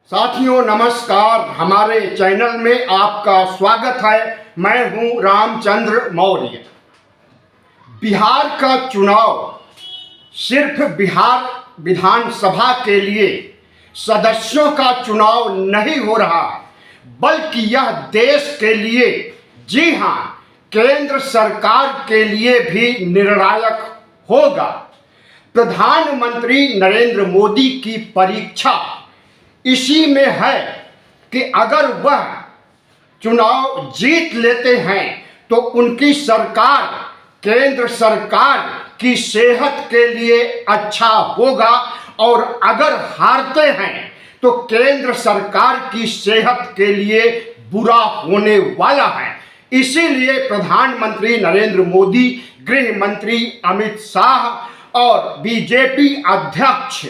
साथियों नमस्कार, हमारे चैनल में आपका स्वागत है। मैं हूं रामचंद्र मौर्य। बिहार का चुनाव सिर्फ बिहार विधानसभा के लिए सदस्यों का चुनाव नहीं हो रहा, बल्कि यह देश के लिए, जी हां, केंद्र सरकार के लिए भी निर्णायक होगा। प्रधानमंत्री नरेंद्र मोदी की परीक्षा इसी में है कि अगर वह चुनाव जीत लेते हैं तो उनकी सरकार केंद्र सरकार की सेहत के लिए अच्छा होगा, और अगर हारते हैं तो केंद्र सरकार की सेहत के लिए बुरा होने वाला है। इसीलिए प्रधानमंत्री नरेंद्र मोदी, गृह मंत्री अमित शाह और बीजेपी अध्यक्ष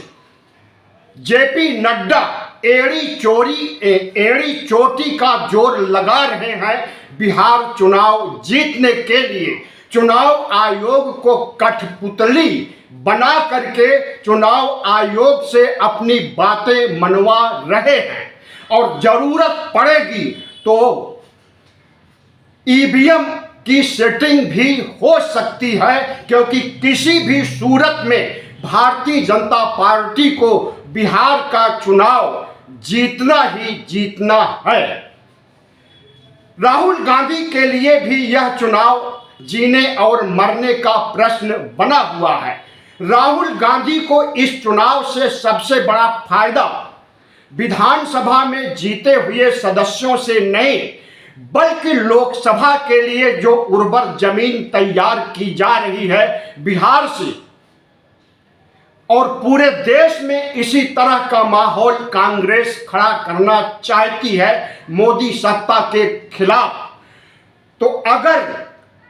जेपी नड्डा एड़ी चोटी का जोर लगा रहे हैं बिहार चुनाव जीतने के लिए। चुनाव आयोग को कठपुतली बना करके चुनाव आयोग से अपनी बातें मनवा रहे हैं, और जरूरत पड़ेगी तो ईवीएम की सेटिंग भी हो सकती है, क्योंकि किसी भी सूरत में भारतीय जनता पार्टी को बिहार का चुनाव जीतना ही जीतना है। राहुल गांधी के लिए भी यह चुनाव जीने और मरने का प्रश्न बना हुआ है। राहुल गांधी को इस चुनाव से सबसे बड़ा फायदा विधानसभा में जीते हुए सदस्यों से नहीं, बल्कि लोकसभा के लिए जो उर्वर जमीन तैयार की जा रही है बिहार से, और पूरे देश में इसी तरह का माहौल कांग्रेस खड़ा करना चाहती है मोदी सत्ता के खिलाफ। तो अगर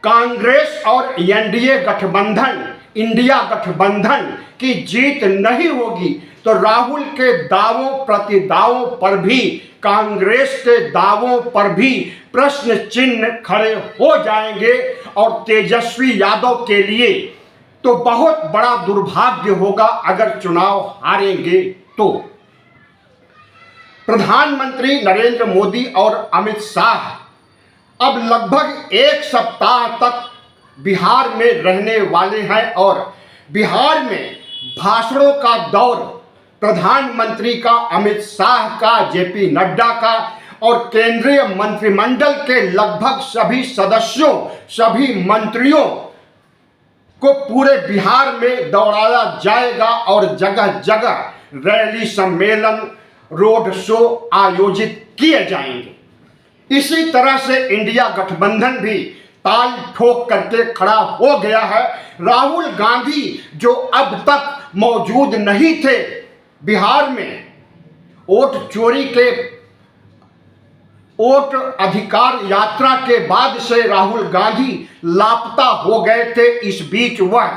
कांग्रेस और एनडीए गठबंधन, इंडिया गठबंधन की जीत नहीं होगी तो राहुल के दावों प्रतिदावों पर भी, कांग्रेस के दावों पर भी प्रश्न चिन्ह खड़े हो जाएंगे, और तेजस्वी यादव के लिए तो बहुत बड़ा दुर्भाग्य होगा अगर चुनाव हारेंगे तो। प्रधानमंत्री नरेंद्र मोदी और अमित शाह अब लगभग एक सप्ताह तक बिहार में रहने वाले हैं, और बिहार में भाषणों का दौर प्रधानमंत्री का, अमित शाह का, जेपी नड्डा का और केंद्रीय मंत्रिमंडल के लगभग सभी सदस्यों, सभी मंत्रियों को पूरे बिहार में दौड़ाया जाएगा, और जगह जगह रैली, सम्मेलन, रोड शो आयोजित किए जाएंगे। इसी तरह से इंडिया गठबंधन भी ताल ठोक करके खड़ा हो गया है। राहुल गांधी जो अब तक मौजूद नहीं थे बिहार में, वोट चोरी के वोट अधिकार यात्रा के बाद से राहुल गांधी लापता हो गए थे। इस बीच वह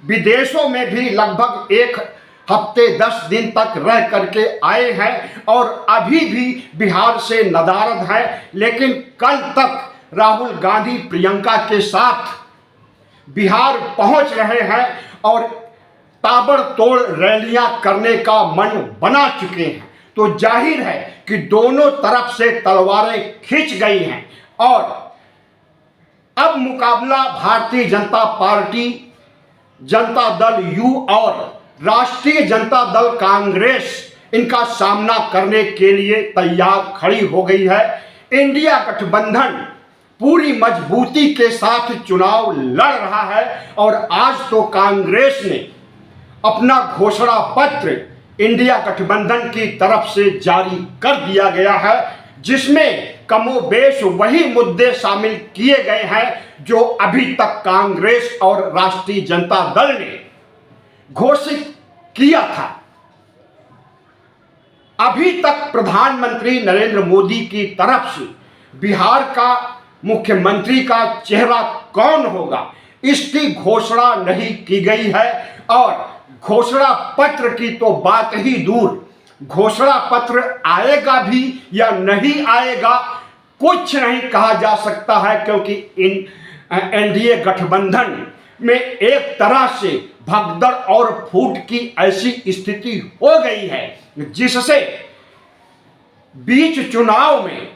विदेशों में भी लगभग एक हफ्ते 10 दिन तक रह करके आए हैं, और अभी भी बिहार से नदारद है। लेकिन कल तक राहुल गांधी प्रियंका के साथ बिहार पहुंच रहे हैं और ताबड़तोड़ रैलियां करने का मन बना चुके हैं। तो जाहिर है कि दोनों तरफ से तलवारें खींच गई हैं, और अब मुकाबला भारतीय जनता पार्टी, जनता दल यू और राष्ट्रीय जनता दल कांग्रेस, इनका सामना करने के लिए तैयार खड़ी हो गई है। इंडिया गठबंधन पूरी मजबूती के साथ चुनाव लड़ रहा है, और आज तो कांग्रेस ने अपना घोषणा पत्र इंडिया गठबंधन की तरफ से जारी कर दिया गया है, जिसमें कमोबेश वही मुद्दे शामिल किए गए हैं जो अभी तक कांग्रेस और राष्ट्रीय जनता दल ने घोषित किया था। अभी तक प्रधानमंत्री नरेंद्र मोदी की तरफ से बिहार का मुख्यमंत्री का चेहरा कौन होगा, इसकी घोषणा नहीं की गई है, और घोषणा पत्र की तो बात ही दूर, घोषणा पत्र आएगा भी या नहीं आएगा कुछ नहीं कहा जा सकता है, क्योंकि एनडीए गठबंधन में एक तरह से भगदड़ और फूट की ऐसी स्थिति हो गई है, जिससे बीच चुनाव में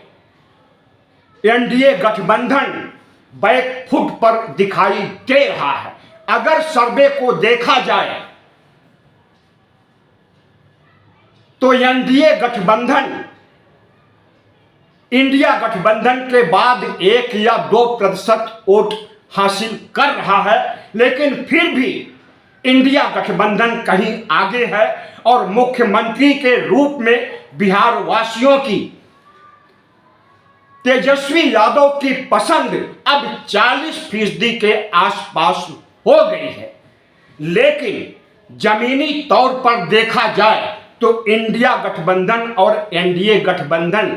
एनडीए गठबंधन बैकफुट पर दिखाई दे रहा है। अगर सर्वे को देखा जाए तो एनडीए गठबंधन इंडिया गठबंधन के बाद 1 या 2% वोट हासिल कर रहा है, लेकिन फिर भी इंडिया गठबंधन कहीं आगे है और मुख्यमंत्री के रूप में बिहार वासियों की तेजस्वी यादव की पसंद अब 40% के आसपास हो गई है। लेकिन जमीनी तौर पर देखा जाए तो इंडिया गठबंधन और एनडीए गठबंधन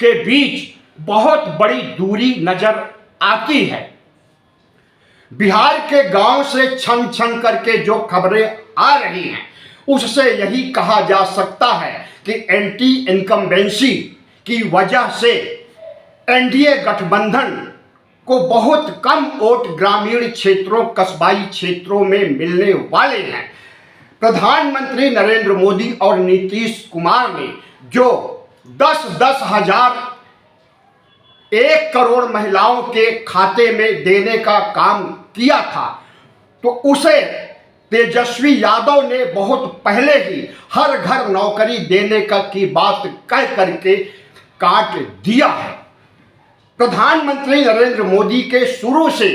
के बीच बहुत बड़ी दूरी नजर आती है। बिहार के गांव से छन छन करके जो खबरें आ रही हैं उससे यही कहा जा सकता है कि एंटी इनकम्बेंसी की वजह से एनडीए गठबंधन को बहुत कम वोट ग्रामीण क्षेत्रों कस्बाई क्षेत्रों में मिलने वाले हैं। प्रधानमंत्री नरेंद्र मोदी और नीतीश कुमार ने जो 10-10 हजार 1 करोड़ महिलाओं के खाते में देने का काम किया था, तो उसे तेजस्वी यादव ने बहुत पहले ही हर घर नौकरी देने का की बात कह करके काट दिया है। प्रधानमंत्री नरेंद्र मोदी के शुरू से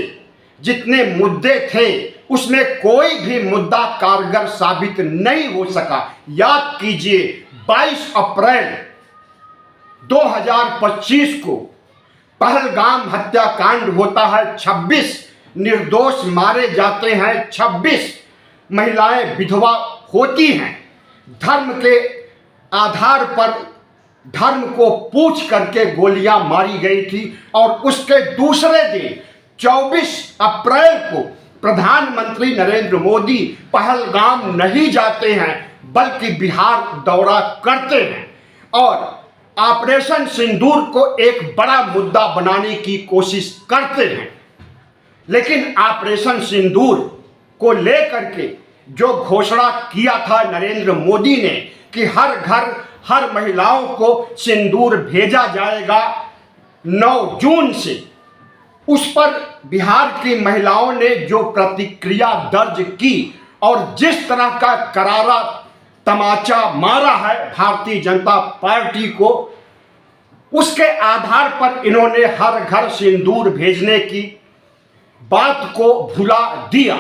जितने मुद्दे थे उसमें कोई भी मुद्दा कारगर साबित नहीं हो सका। याद कीजिए 22 अप्रैल 2025 को पहलगाम हत्याकांड होता है, 26 निर्दोष मारे जाते हैं, 26 महिलाएं विधवा होती हैं। धर्म के आधार पर धर्म को पूछ करके गोलियां मारी गई थी और उसके दूसरे दिन 24 अप्रैल को प्रधानमंत्री नरेंद्र मोदी पहलगाम नहीं जाते हैं बल्कि बिहार दौरा करते हैं और ऑपरेशन सिंदूर को एक बड़ा मुद्दा बनाने की कोशिश करते हैं। लेकिन ऑपरेशन सिंदूर को लेकर के जो घोषणा किया था नरेंद्र मोदी ने कि हर घर हर महिलाओं को सिंदूर भेजा जाएगा 9 जून से, उस पर बिहार की महिलाओं ने जो प्रतिक्रिया दर्ज की और जिस तरह का करारा तमाचा मारा है भारतीय जनता पार्टी को, उसके आधार पर इन्होंने हर घर सिंदूर भेजने की बात को भुला दिया।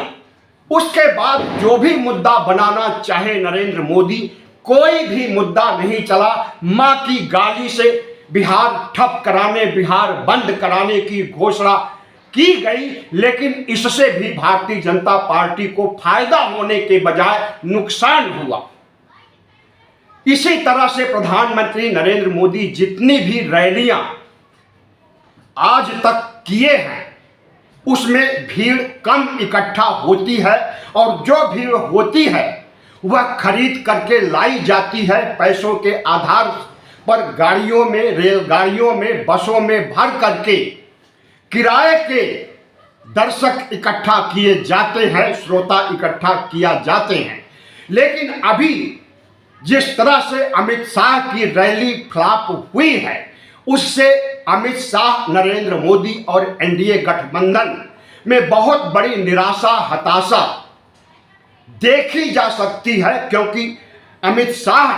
उसके बाद जो भी मुद्दा बनाना चाहे नरेंद्र मोदी, कोई भी मुद्दा नहीं चला। मां की गाली से बिहार ठप कराने, बिहार बंद कराने की घोषणा की गई, लेकिन इससे भी भारतीय जनता पार्टी को फायदा होने के बजाय नुकसान हुआ। इसी तरह से प्रधानमंत्री नरेंद्र मोदी जितनी भी रैलियां आज तक किए हैं उसमें भीड़ कम इकट्ठा होती है और जो भीड़ होती है वह खरीद करके लाई जाती है। पैसों के आधार पर गाड़ियों में, रेलगाड़ियों में, बसों में भर करके किराए के दर्शक इकट्ठा किए जाते हैं, श्रोता इकट्ठा किया जाते हैं। लेकिन अभी जिस तरह से अमित शाह की रैली फ्लॉप हुई है उससे अमित शाह, नरेंद्र मोदी और एनडीए गठबंधन में बहुत बड़ी निराशा, हताशा देखी जा सकती है, क्योंकि अमित शाह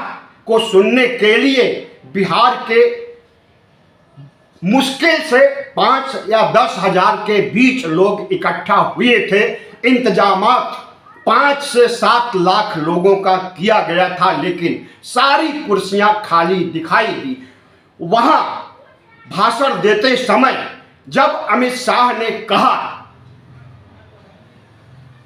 को सुनने के लिए बिहार के मुश्किल से 5 या 10 हजार के बीच लोग इकट्ठा हुए थे। इंतजामात 5 से 7 लाख लोगों का किया गया था, लेकिन सारी कुर्सियां खाली दिखाई दी। वहां भाषण देते समय जब अमित शाह ने कहा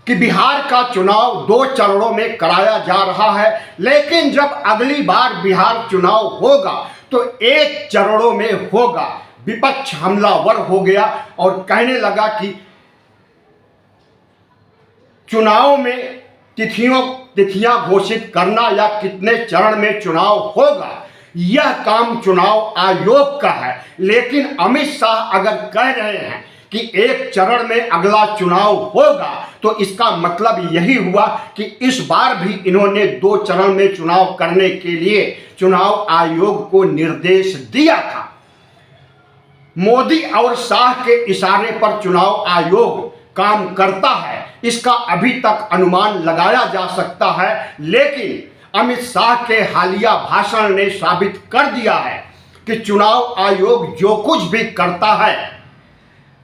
कि बिहार का चुनाव 2 चरणों में कराया जा रहा है, लेकिन जब अगली बार बिहार चुनाव होगा तो 1 चरणों में होगा, विपक्ष हमलावर हो गया और कहने लगा कि चुनाव में तिथियां घोषित करना या कितने चरण में चुनाव होगा यह काम चुनाव आयोग का है। लेकिन अमित शाह अगर कह रहे हैं कि एक चरण में अगला चुनाव होगा, तो इसका मतलब यही हुआ कि इस बार भी इन्होंने 2 चरण में चुनाव करने के लिए चुनाव आयोग को निर्देश दिया था। मोदी और शाह के इशारे पर चुनाव आयोग काम करता है, इसका अभी तक अनुमान लगाया जा सकता है, लेकिन अमित शाह के हालिया भाषण ने साबित कर दिया है कि चुनाव आयोग जो कुछ भी करता है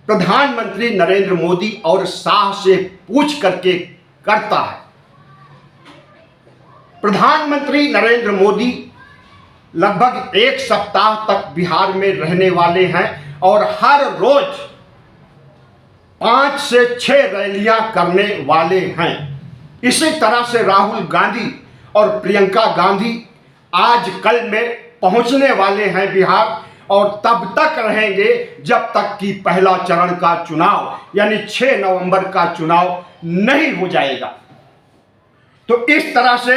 प्रधानमंत्री नरेंद्र मोदी और शाह से पूछ करके करता है। प्रधानमंत्री नरेंद्र मोदी लगभग 1 सप्ताह तक बिहार में रहने वाले हैं और हर रोज 5 से 6 रैलियां करने वाले हैं। इसी तरह से राहुल गांधी और प्रियंका गांधी आज कल में पहुंचने वाले हैं बिहार, और तब तक रहेंगे जब तक कि पहला चरण का चुनाव यानी 6 नवंबर का चुनाव नहीं हो जाएगा। तो इस तरह से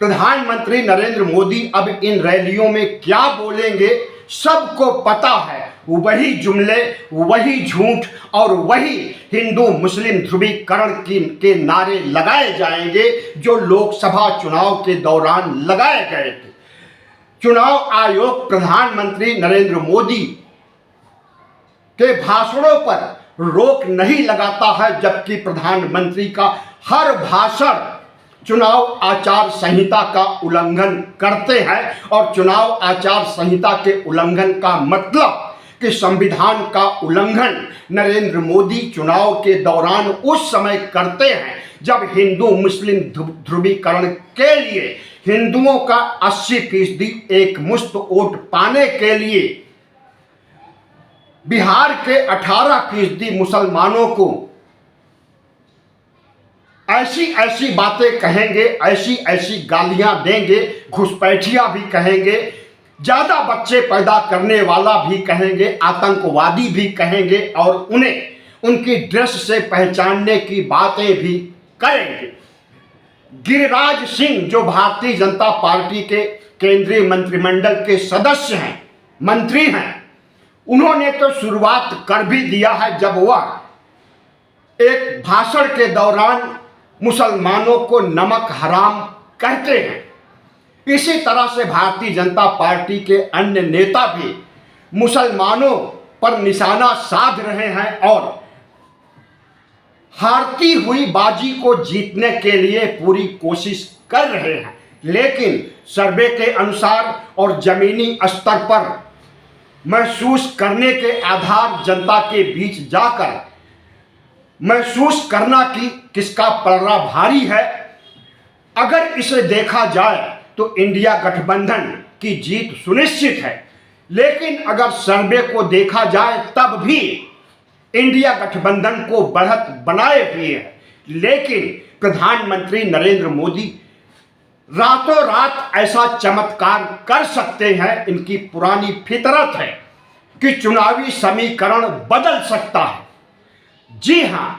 प्रधानमंत्री नरेंद्र मोदी अब इन रैलियों में क्या बोलेंगे सबको पता है। वही जुमले, वही झूठ और वही हिंदू मुस्लिम ध्रुवीकरण के नारे लगाए जाएंगे जो लोकसभा चुनाव के दौरान लगाए गए थे। चुनाव आयोग प्रधानमंत्री नरेंद्र मोदी के भाषणों पर रोक नहीं लगाता है, जबकि प्रधानमंत्री का हर भाषण चुनाव आचार संहिता का उल्लंघन करते हैं। और चुनाव आचार संहिता के उल्लंघन का मतलब कि संविधान का उल्लंघन नरेंद्र मोदी चुनाव के दौरान उस समय करते हैं जब हिंदू मुस्लिम ध्रुवीकरण के लिए हिंदुओं का 80% एक मुश्त वोट पाने के लिए बिहार के 18% मुसलमानों को ऐसी ऐसी बातें कहेंगे, ऐसी ऐसी गालियां देंगे, घुसपैठिया भी कहेंगे, ज्यादा बच्चे पैदा करने वाला भी कहेंगे, आतंकवादी भी कहेंगे और उन्हें उनकी ड्रेस से पहचानने की बातें भी करेंगे। गिरिराज सिंह जो भारतीय जनता पार्टी के केंद्रीय मंत्रिमंडल के सदस्य हैं, मंत्री हैं, उन्होंने तो शुरुआत कर भी दिया है जब वह एक भाषण के दौरान मुसलमानों को नमक हराम कहते हैं। इसी तरह से भारतीय जनता पार्टी के अन्य नेता भी मुसलमानों पर निशाना साध रहे हैं और हारती हुई बाजी को जीतने के लिए पूरी कोशिश कर रहे हैं। लेकिन सर्वे के अनुसार और जमीनी स्तर पर महसूस करने के आधार जनता के बीच जाकर महसूस करना कि किसका पलड़ा भारी है। अगर इसे देखा जाए तो इंडिया गठबंधन की जीत सुनिश्चित है, लेकिन अगर सर्वे को देखा जाए तब भी इंडिया गठबंधन को बढ़त बनाए हुए है। लेकिन प्रधानमंत्री नरेंद्र मोदी रातों रात ऐसा चमत्कार कर सकते हैं, इनकी पुरानी फितरत है कि चुनावी समीकरण बदल सकता है। जी हां,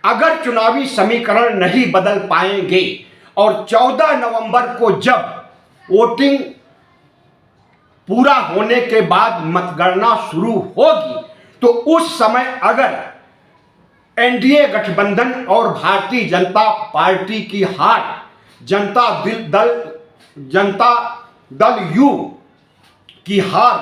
अगर चुनावी समीकरण नहीं बदल पाएंगे और 14 नवंबर को जब वोटिंग पूरा होने के बाद मतगणना शुरू होगी तो उस समय अगर एनडीए गठबंधन और भारतीय जनता पार्टी की हार जनता दल यू की हार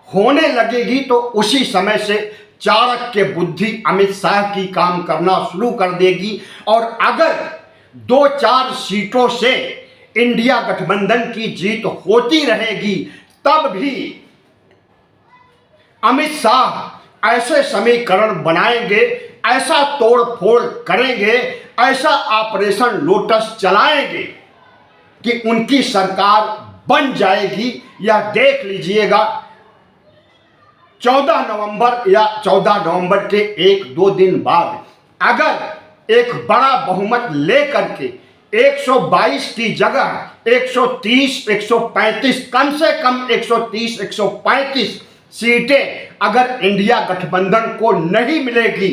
होने लगेगी तो उसी समय से चाणक्य बुद्धि अमित शाह की काम करना शुरू कर देगी। और अगर 2-4 सीटों से इंडिया गठबंधन की जीत होती रहेगी तब भी अमित शाह ऐसे समीकरण बनाएंगे, ऐसा तोड़ फोड़ करेंगे, ऐसा ऑपरेशन लोटस चलाएंगे कि उनकी सरकार बन जाएगी। यह देख लीजिएगा 14 नवंबर या 14 नवंबर के 1-2 दिन बाद अगर एक बड़ा बहुमत लेकर के 122 की जगह 130, 135, कम से कम 130, 135 सीटें अगर इंडिया गठबंधन को नहीं मिलेगी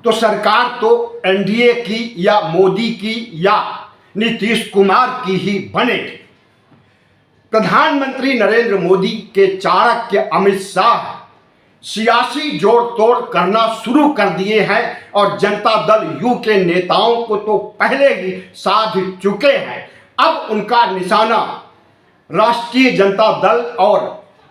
तो सरकार तो एनडीए की या मोदी की या नीतीश कुमार की ही बनेगी। प्रधानमंत्री नरेंद्र मोदी के चाणक्य अमित शाह सियासी जोड़ तोड़ करना शुरू कर दिए हैं और जनता दल यू के नेताओं को तो पहले ही साध चुके हैं। अब उनका निशाना राष्ट्रीय जनता दल और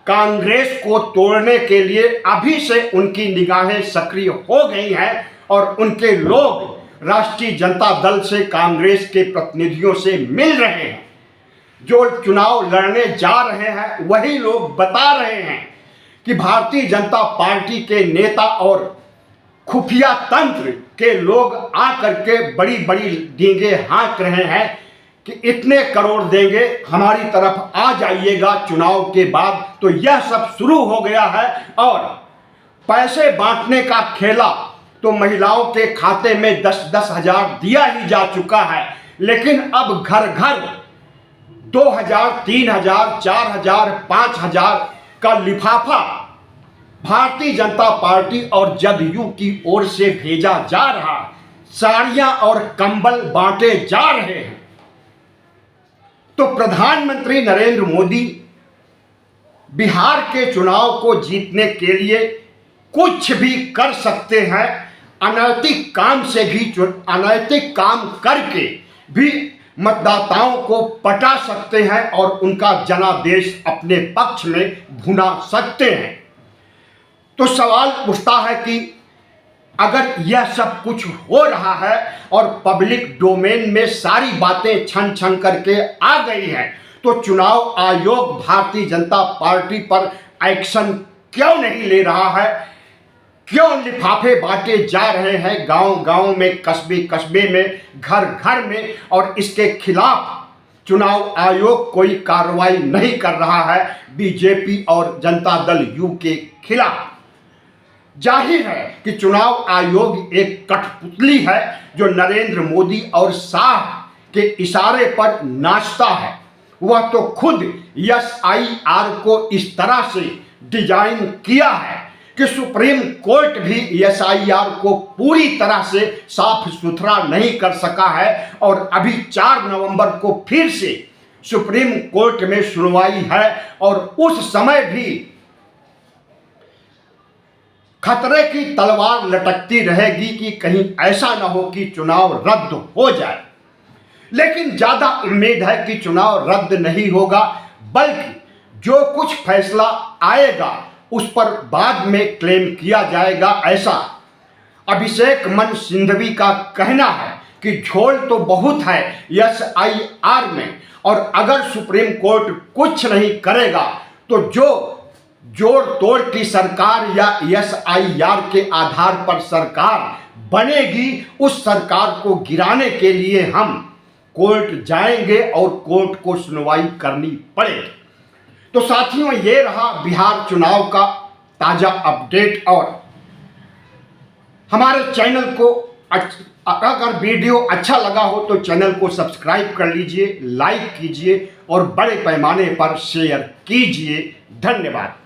कांग्रेस को तोड़ने के लिए अभी से उनकी निगाहें सक्रिय हो गई हैं और उनके लोग राष्ट्रीय जनता दल से कांग्रेस के प्रतिनिधियों से मिल रहे हैं। जो चुनाव लड़ने जा रहे हैं वही लोग बता रहे हैं कि भारतीय जनता पार्टी के नेता और खुफिया तंत्र के लोग आकर के बड़ी बड़ी डींगे हाँक रहे हैं कि इतने करोड़ देंगे, हमारी तरफ आ जाइएगा चुनाव के बाद। तो यह सब शुरू हो गया है और पैसे बांटने का खेला तो महिलाओं के खाते में 10-10 हजार दिया ही जा चुका है, लेकिन अब घर घर 2000, 3000, 4000, 5000 का लिफाफा भारतीय जनता पार्टी और जदयू की ओर से भेजा जा रहा। साड़ियां और कंबल बांटे जा रहे हैं। तो प्रधानमंत्री नरेंद्र मोदी बिहार के चुनाव को जीतने के लिए कुछ भी कर सकते हैं। अनैतिक काम से भी, अनैतिक काम करके भी मतदाताओं को पटा सकते हैं और उनका जनादेश अपने पक्ष में भुना सकते हैं। तो सवाल उठता है कि अगर यह सब कुछ हो रहा है और पब्लिक डोमेन में सारी बातें छन छन करके आ गई हैं, तो चुनाव आयोग भारतीय जनता पार्टी पर एक्शन क्यों नहीं ले रहा है? क्यों लिफाफे बांटे जा रहे हैं गांव गांव में, कस्बे कस्बे में, घर घर में, और इसके खिलाफ चुनाव आयोग कोई कार्रवाई नहीं कर रहा है बीजेपी और जनता दल यू के खिलाफ? जाहिर है कि चुनाव आयोग एक कठपुतली है जो नरेंद्र मोदी और शाह के इशारे पर नाचता है। वह तो खुद एसआईआर को इस तरह से डिजाइन किया है कि सुप्रीम कोर्ट भी एसआईआर को पूरी तरह से साफ सुथरा नहीं कर सका है और अभी 4 नवंबर को फिर से सुप्रीम कोर्ट में सुनवाई है और उस समय भी खतरे की तलवार लटकती रहेगी कि कहीं ऐसा ना हो कि चुनाव रद्द हो जाए। लेकिन ज्यादा उम्मीद है कि चुनाव रद्द नहीं होगा, बल्कि जो कुछ फैसला आएगा उस पर बाद में क्लेम किया जाएगा। ऐसा अभिषेक मनु सिंघवी का कहना है कि झोल तो बहुत है एसआईआर में, और अगर सुप्रीम कोर्ट कुछ नहीं करेगा तो जो जोड़ तोड़ की सरकार या एसआईआर के आधार पर सरकार बनेगी, उस सरकार को गिराने के लिए हम कोर्ट जाएंगे और कोर्ट को सुनवाई करनी पड़ेगी। तो साथियों, ये रहा बिहार चुनाव का ताजा अपडेट। और हमारे चैनल को अगर वीडियो अच्छा लगा हो तो चैनल को सब्सक्राइब कर लीजिए, लाइक कीजिए और बड़े पैमाने पर शेयर कीजिए। धन्यवाद।